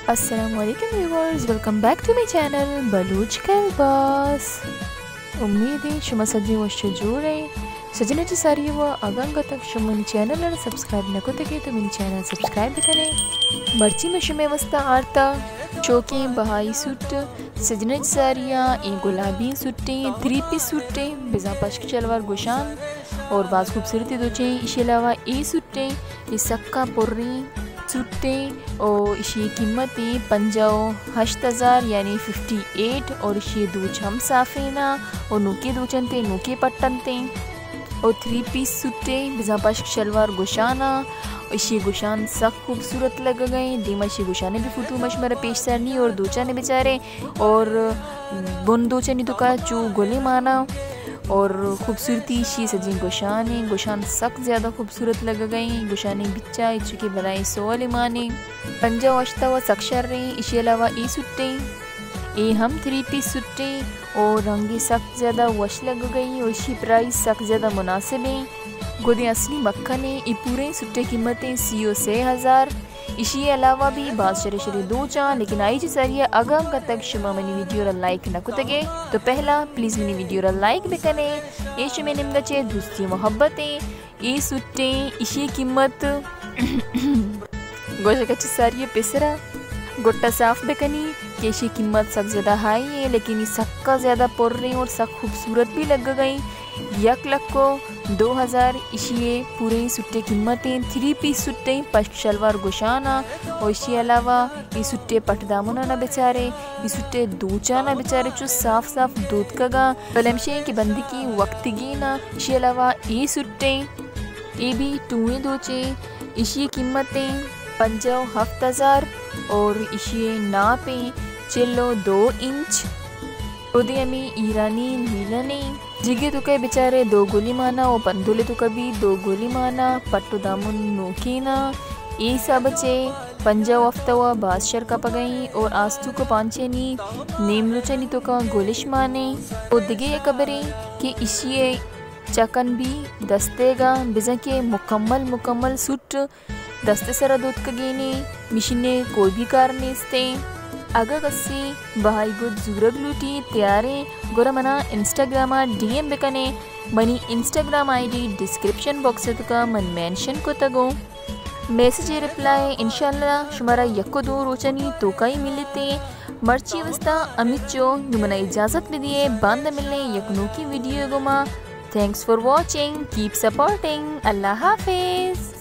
अस्सलामुअलैकुम viewers, welcome back to my channel Baloch कैलबास। उम्मीद है शुमा सजी वश्य जोड़े सजने सारी व अगंग तक शुमन चैनल सब्सक्राइब न तगे तो मेरी चैनल सब्सक्राइब करें। मर्ची में शुमे वस्ता आरता चौके बहाई सूट सजने सारियाँ ए गुलाबी सूटें 3 पीस सूटें बिजा पश्क शलवार गोशान और बाज़ खूबसूरती दोचे। इसके अलावा ये सूटें ये सक्का पुर्री सूटें और इसी कीमती 58,000 यानी 58 और इसी दूच हम साफेना और नूके दूचनते नूके पट्टनते और 3 पीस सूटें बिजा पश्क शलवार गोशाना इसी गोशान सख्त खूबसूरत लग गए। दीमा इसी गोशाने भी फुटू मशमरा पेश सरनी और दूचाने बेचारे और बुन दूचनी तो का चू गोले माना और खूबसूरती शी सजी गोशान सख्त ज़्यादा खूबसूरत लग गई। गोशाने बिच्चा इचुके बनाए सोले माने पंजा वश्ता व सक्षर रहे। इसके अलावा ये सुट्टे ये हम 3 पीस सुट्टे और रंगे सख्त ज़्यादा वश लग गई और इसी प्राइस सख्त ज़्यादा मुनासिब है। गोदे असली मक्खन है ये पूरे सुट्टे कीमतें CO 6,000। इसी अलावा भी बात शरे दो चाँ लेकिन आई जी सारी अगम का तक शुमा मनी वीडियो लाइक न कुतगे तो पहला प्लीज़ मनी वीडियो लाइक भी कने ये शुमे निम्गचे दोस्ती मोहब्बत ये सुट्टे इसी कीमत गोशा कच्ची सारी पिसरा गोट्टा साफ बेकनी केशी कीमत सख्त ज़्यादा हाई है लेकिन ये सक्का ज़्यादा पुर रही और सख्त खूबसूरत भी लग गई। 1 लाख को 2,000 इसी पूरे सुट्टे कीमतें 3 पीस सुट्टे पश्क शलवार गोशाना और इसके अलावा ये सुट्टे पटदामुना ना बेचारे ये सुट्टे दूचा ना बेचारे जो साफ साफ दूध कगा कलमशे की बंदी की वक्त गी ना। इसके अलावा ये सुट्टे ये भी टूए दोचे इसी कीमतें 57,000 और इसी नापे चिल्लो 2 इंच उदय में ईरानी नीलने जिगे तो कई बेचारे 2 गोली माना और पंदुले तो कभी 2 गोली माना पट्टू दामुन नोकीना ये सब बचे पंजा वफ्तवा बादशर का पगई और आस्तु को पांचेनी नेमलुचनी तो का गोलिश माने और दिगे ये कबरे कि इसी चकन भी दस्तेगा बिजा के मुकम्मल सूट दस्ते सरा दूध कगेने मिशिने कोई भी कारने इसते अगर कसी बहाई गुड जूरग लूटी तैयारे गोरा मना इंस्टाग्राम DM बेकने मनी इंस्टाग्राम ID डिस्क्रिप्शन बॉक्स से तुका मन मेंशन को तगो मैसेज रिप्लाई इंशाल्लाह शुमारा यक्को दो रोचनी तो कई मिलते मर्ची वस्ता अमिचो नुमना इजाज़त भी दिए बांध मिलने यकनों की वीडियो गुमा। Thanks for watching keep supporting अल्लाह हाफिज़।